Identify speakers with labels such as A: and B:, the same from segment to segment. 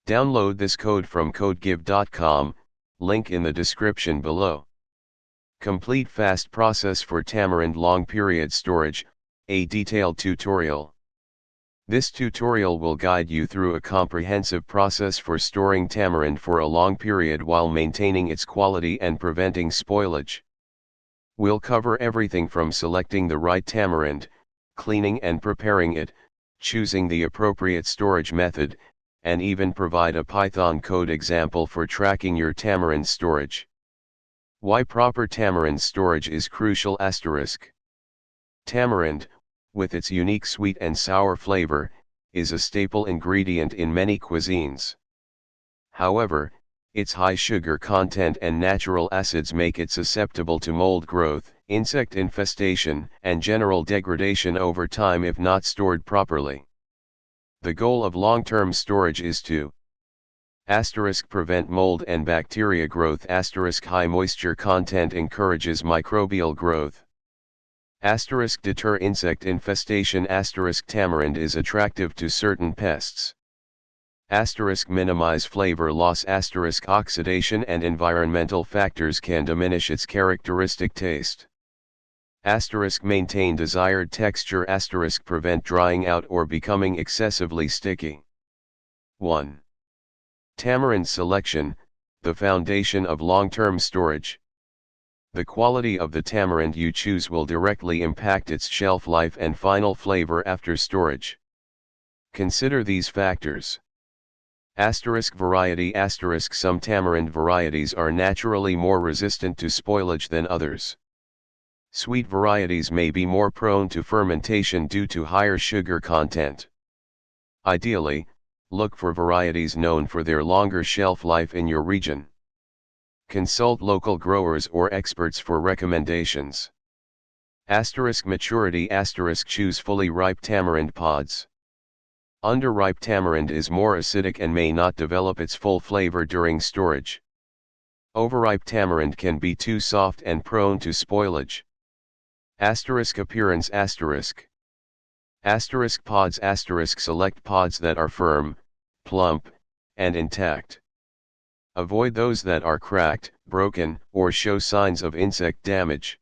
A: Download this code from codegive.com, link in the description below. Complete fast process for tamarind long period storage, a detailed tutorial. This tutorial will guide you through a comprehensive process for storing tamarind for a long period while maintaining its quality and preventing spoilage. We'll cover everything from selecting the right tamarind, cleaning and preparing it, choosing the appropriate storage method, and even provide a Python code example for tracking your tamarind storage. Why proper tamarind storage is crucial. Tamarind, with its unique sweet and sour flavor, is a staple ingredient in many cuisines. However, its high sugar content and natural acids make it susceptible to mold growth, insect infestation, and general degradation over time if not stored properly. The goal of long-term storage is to prevent mold and bacteria growth. High moisture content encourages microbial growth. Deter insect infestation. Tamarind is attractive to certain pests. Minimize flavor loss. Oxidation and environmental factors can diminish its characteristic taste. Maintain desired texture. Prevent drying out or becoming excessively sticky. 1. Tamarind selection, the foundation of long-term storage. The quality of the tamarind you choose will directly impact its shelf life and final flavor after storage. Consider these factors. Variety. Some tamarind varieties are naturally more resistant to spoilage than others. Sweet varieties may be more prone to fermentation due to higher sugar content. Ideally, look for varieties known for their longer shelf life in your region. Consult local growers or experts for recommendations. Maturity. Choose fully ripe tamarind pods. Underripe tamarind is more acidic and may not develop its full flavor during storage. Overripe tamarind can be too soft and prone to spoilage. Appearance. Pods. Select pods that are firm, plump, and intact. Avoid those that are cracked, broken, or show signs of insect damage.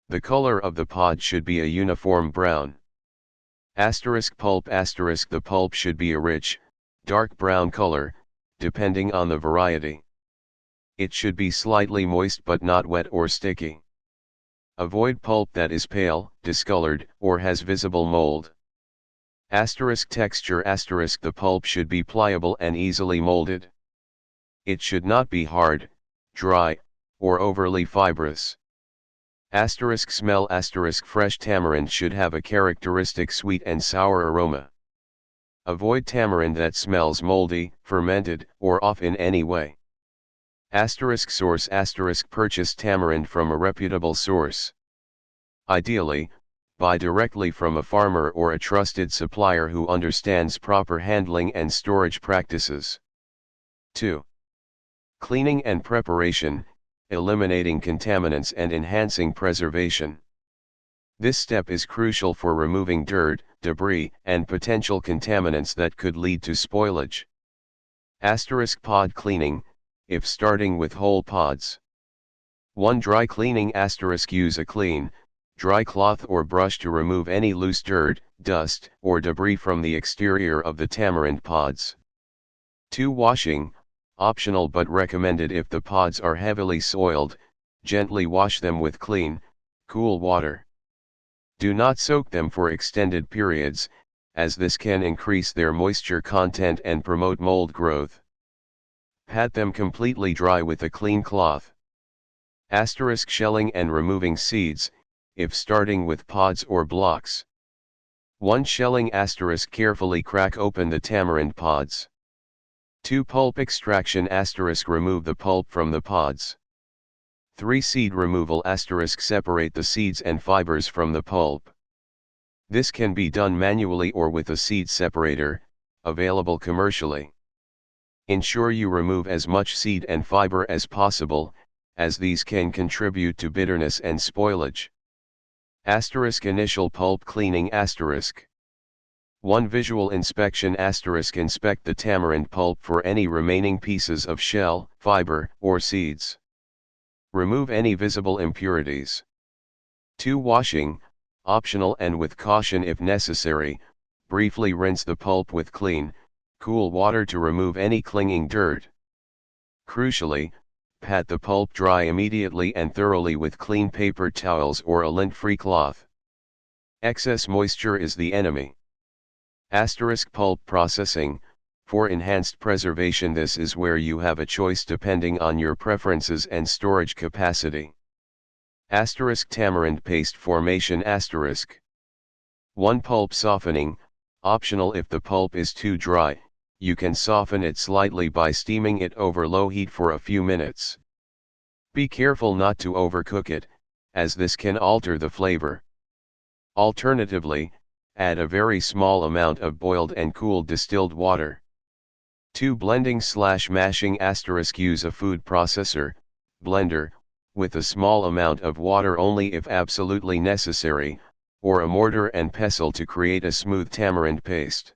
A: The color of the pod should be a uniform brown. Pulp. The pulp should be a rich, dark brown color, depending on the variety. It should be slightly moist but not wet or sticky. Avoid pulp that is pale, discolored, or has visible mold. Texture. The pulp should be pliable and easily molded. It should not be hard, dry, or overly fibrous. Smell. Fresh tamarind should have a characteristic sweet and sour aroma. Avoid tamarind that smells moldy, fermented, or off in any way. Source. Purchase tamarind from a reputable source. Ideally, buy directly from a farmer or a trusted supplier who understands proper handling and storage practices. 2. Cleaning and preparation, eliminating contaminants and enhancing preservation. This step is crucial for removing dirt, debris, and potential contaminants that could lead to spoilage. Pod cleaning, if starting with whole pods. 1. Dry cleaning. Use a clean, dry cloth or brush to remove any loose dirt, dust, or debris from the exterior of the tamarind pods. 2. Washing, optional but recommended if the pods are heavily soiled. Gently wash them with clean, cool water. Do not soak them for extended periods, as this can increase their moisture content and promote mold growth. Pat them completely dry with a clean cloth. Shelling and removing seeds, if starting with pods or blocks. 1. Shelling. Carefully crack open the tamarind pods. 2. Pulp extraction. Remove the pulp from the pods. 3. Seed removal. Separate the seeds and fibers from the pulp. This can be done manually or with a seed separator, available commercially. Ensure you remove as much seed and fiber as possible, as these can contribute to bitterness and spoilage. Initial pulp cleaning. 1 Visual inspection ** inspect the tamarind pulp for any remaining pieces of shell, fiber, or seeds. Remove any visible impurities. 2 Washing, optional and with caution if necessary, briefly rinse the pulp with clean, cool water to remove any clinging dirt. Crucially, pat the pulp dry immediately and thoroughly with clean paper towels or a lint-free cloth. Excess moisture is the enemy. Pulp processing, for enhanced preservation. This is where you have a choice depending on your preferences and storage capacity. Tamarind paste formation. 1 Pulp softening, optional if the pulp is too dry, you can soften it slightly by steaming it over low heat for a few minutes. Be careful not to overcook it, as this can alter the flavor. Alternatively, add a very small amount of boiled and cooled distilled water. 2 Blending/mashing * use a food processor, blender, with a small amount of water only if absolutely necessary, or a mortar and pestle to create a smooth tamarind paste.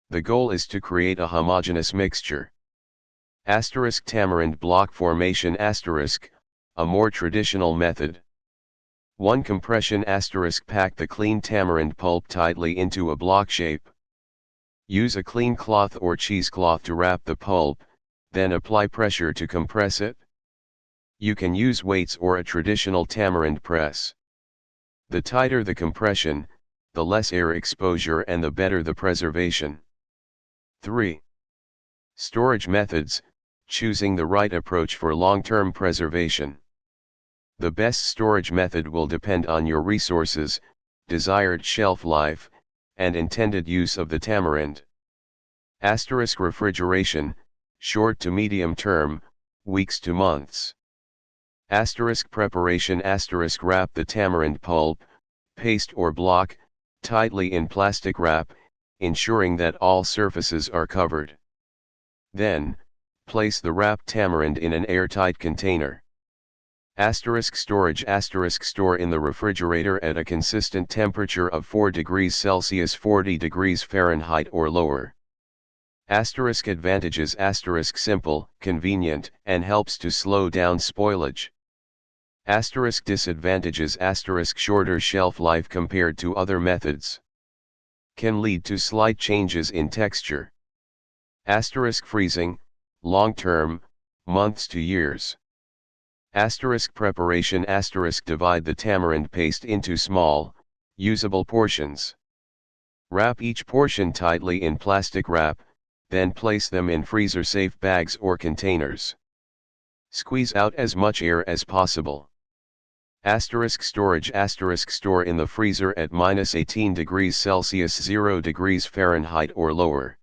A: The goal is to create a homogeneous mixture. Tamarind block formation ** a more traditional method. 1 Compression ** pack the clean tamarind pulp tightly into a block shape. Use a clean cloth or cheesecloth to wrap the pulp, then apply pressure to compress it. You can use weights or a traditional tamarind press. The tighter the compression, the less air exposure and the better the preservation. 3. Storage methods, choosing the right approach for long-term preservation. The best storage method will depend on your resources, desired shelf life, and intended use of the tamarind. Refrigeration, short to medium term, weeks to months. Preparation ** wrap the tamarind pulp, paste or block, tightly in plastic wrap, ensuring that all surfaces are covered. Then, place the wrapped tamarind in an airtight container. Storage * store in the refrigerator at a consistent temperature of 4 degrees Celsius 40 degrees Fahrenheit or lower. Advantages * simple, convenient, and helps to slow down spoilage. Disadvantages * shorter shelf life compared to other methods. Can lead to slight changes in texture. Freezing, long term, months to years. Preparation * divide the tamarind paste into small, usable portions. Wrap each portion tightly in plastic wrap, then place them in freezer-safe bags or containers. Squeeze out as much air as possible. Storage * store in the freezer at -18 degrees Celsius 0 degrees Fahrenheit or lower.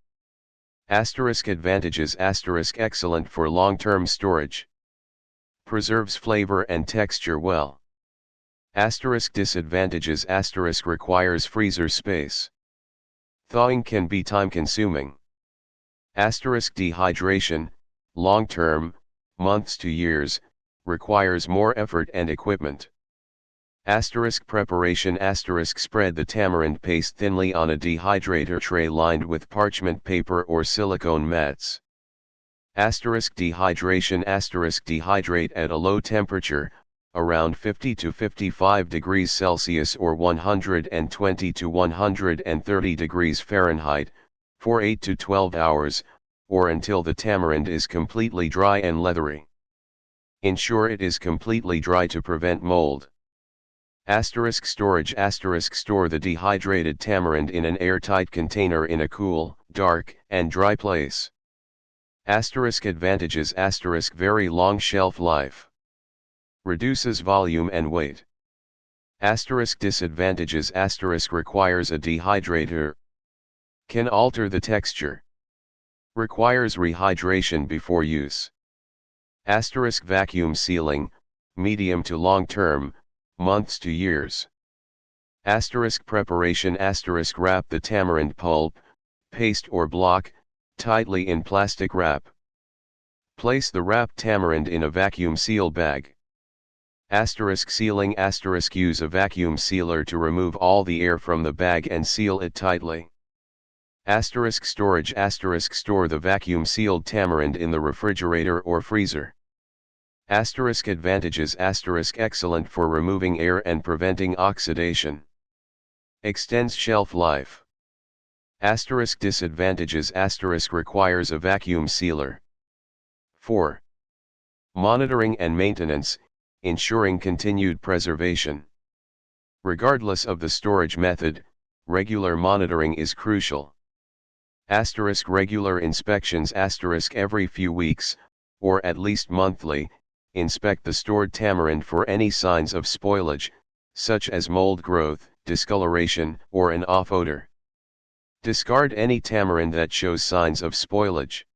A: Advantages * excellent for long-term storage. Preserves flavor and texture well. Disadvantages * requires freezer space. Thawing can be time-consuming. Dehydration, long-term, months to years, requires more effort and equipment. Preparation * spread the tamarind paste thinly on a dehydrator tray lined with parchment paper or silicone mats. Dehydration * dehydrate at a low temperature, around 50 to 55 degrees Celsius or 120 to 130 degrees Fahrenheit, for 8 to 12 hours, or until the tamarind is completely dry and leathery. Ensure it is completely dry to prevent mold. Storage * store the dehydrated tamarind in an airtight container in a cool, dark, and dry place. Advantages * very long shelf life. Reduces volume and weight. Disadvantages * requires a dehydrator. Can alter the texture. Requires rehydration before use. Vacuum sealing, medium to long term, months to years. Preparation * wrap the tamarind pulp, paste or block, tightly in plastic wrap. Place the wrapped tamarind in a vacuum seal bag. Sealing * use a vacuum sealer to remove all the air from the bag and seal it tightly. Asterisk storage asterisk store the vacuum sealed tamarind in the refrigerator or freezer. Asterisk advantages asterisk excellent for removing air and preventing oxidation. Extends shelf life. Asterisk disadvantages asterisk requires a vacuum sealer. 4. Monitoring and maintenance, ensuring continued preservation. Regardless of the storage method, regular monitoring is crucial. Asterisk regular inspections asterisk every few weeks, or at least monthly, inspect the stored tamarind for any signs of spoilage, such as mold growth, discoloration, or an off odor. Discard any tamarind that shows signs of spoilage.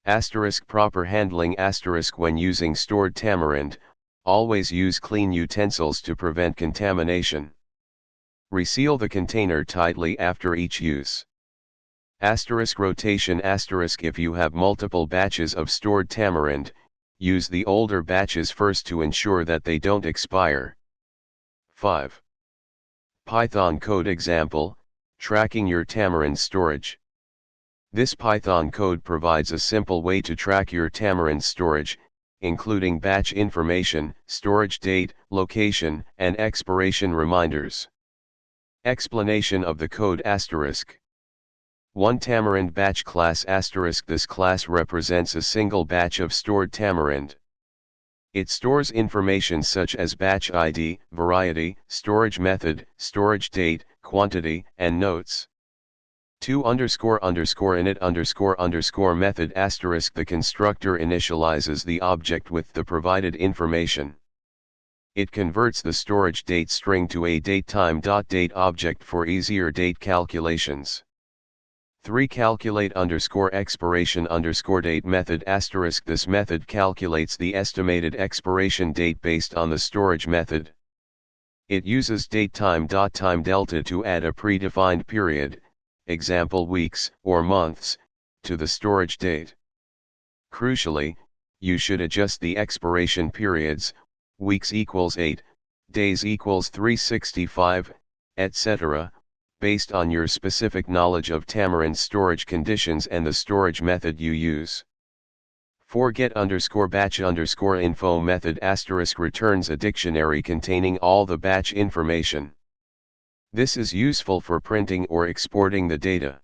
A: Asterisk proper handling asterisk when using stored tamarind, always use clean utensils to prevent contamination. Reseal the container tightly after each use. Asterisk rotation asterisk if you have multiple batches of stored tamarind, use the older batches first to ensure that they don't expire. 5. Python code example, tracking your tamarind storage. This Python code provides a simple way to track your tamarind storage, including batch information, storage date, location, and expiration reminders. Explanation of the code asterisk. 1 Tamarind batch class asterisk this class represents a single batch of stored tamarind. It stores information such as batch ID, variety, storage method, storage date, quantity, and notes. 2 __init__method asterisk the constructor initializes the object with the provided information. It converts the storage date string to a datetime.date object for easier date calculations. 3 calculate_expiration_date method asterisk this method calculates the estimated expiration date based on the storage method. It uses datetime.time delta to add a predefined period, example weeks or months, to the storage date. Crucially, you should adjust the expiration periods, weeks equals 8, days equals 365, etc., based on your specific knowledge of tamarind storage conditions and the storage method you use. 4 get_batch_info method asterisk returns a dictionary containing all the batch information. This is useful for printing or exporting the data.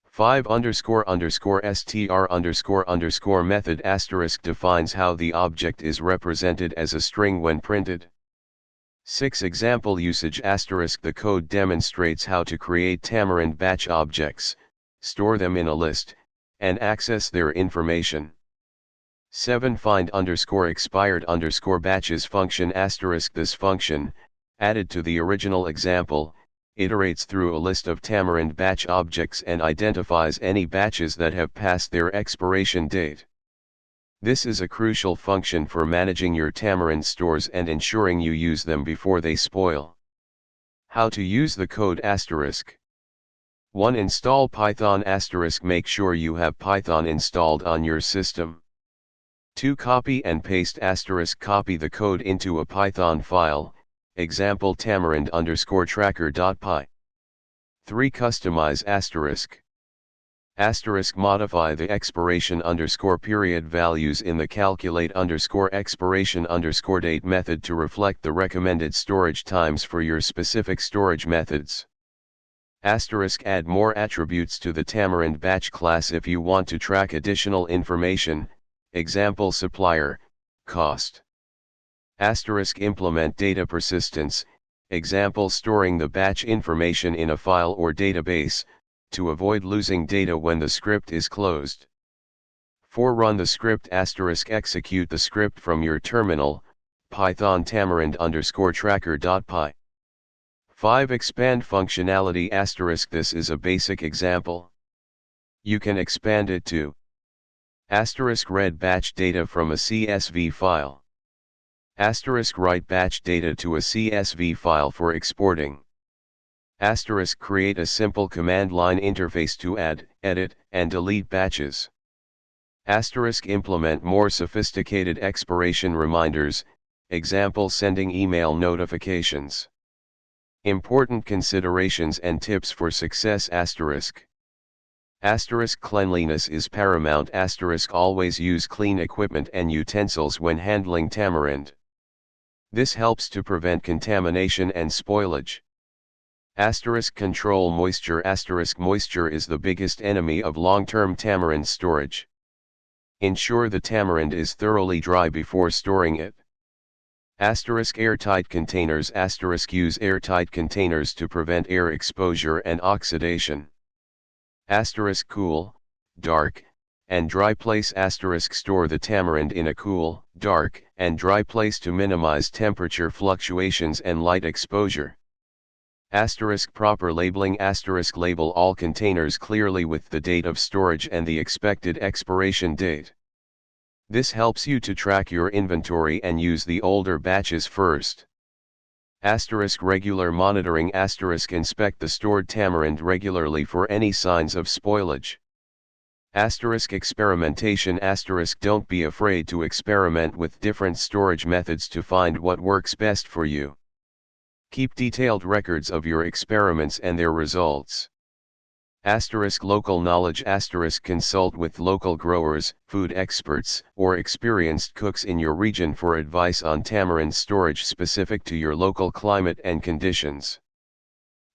A: 5 __str__ method asterisk defines how the object is represented as a string when printed. 6 example usage asterisk the code demonstrates how to create tamarind batch objects, store them in a list, and access their information. 7 find_expired_batches function asterisk this function, added to the original example, iterates through a list of tamarind batch objects and identifies any batches that have passed their expiration date. This is a crucial function for managing your tamarind stores and ensuring you use them before they spoil. How to use the code asterisk. 1 Install Python asterisk make sure you have Python installed on your system. 2 Copy and paste asterisk copy the code into a Python file, example tamarind_tracker.py. 3 Customize asterisk. Asterisk modify the expiration_period values in the calculate_expiration_date method to reflect the recommended storage times for your specific storage methods. Asterisk add more attributes to the tamarind batch class if you want to track additional information, example supplier, cost. Asterisk implement data persistence, example storing the batch information in a file or database, to avoid losing data when the script is closed. 4 Run the script asterisk execute the script from your terminal, Python tamarind_tracker.py. 5 Expand functionality asterisk this is a basic example. You can expand it to asterisk read batch data from a CSV file. Asterisk write batch data to a CSV file for exporting. Asterisk create a simple command line interface to add, edit, and delete batches. Asterisk implement more sophisticated expiration reminders, example sending email notifications. Important considerations and tips for success asterisk. Cleanliness is paramount. Always use clean equipment and utensils when handling tamarind. This helps to prevent contamination and spoilage. Control moisture. Moisture is the biggest enemy of long-term tamarind storage. Ensure the tamarind is thoroughly dry before storing it. Airtight containers. Use airtight containers to prevent air exposure and oxidation. Cool, dark, and dry place. Store the tamarind in a cool, dark, and dry place to minimize temperature fluctuations and light exposure. Proper labeling. Label all containers clearly with the date of storage and the expected expiration date. This helps you to track your inventory and use the older batches first. Regular monitoring. Inspect the stored tamarind regularly for any signs of spoilage. Experimentation. Don't be afraid to experiment with different storage methods to find what works best for you. Keep detailed records of your experiments and their results. Local knowledge. Consult with local growers, food experts, or experienced cooks in your region for advice on tamarind storage specific to your local climate and conditions.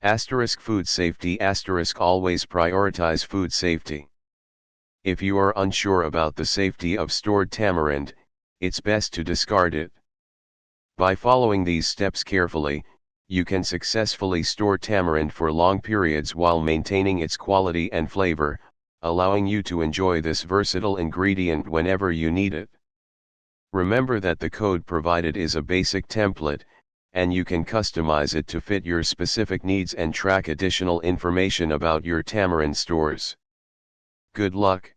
A: Food safety. Always prioritize food safety. If you are unsure about the safety of stored tamarind, it's best to discard it. By following these steps carefully, you can successfully store tamarind for long periods while maintaining its quality and flavor, allowing you to enjoy this versatile ingredient whenever you need it. Remember that the code provided is a basic template, and you can customize it to fit your specific needs and track additional information about your tamarind stores. Good luck!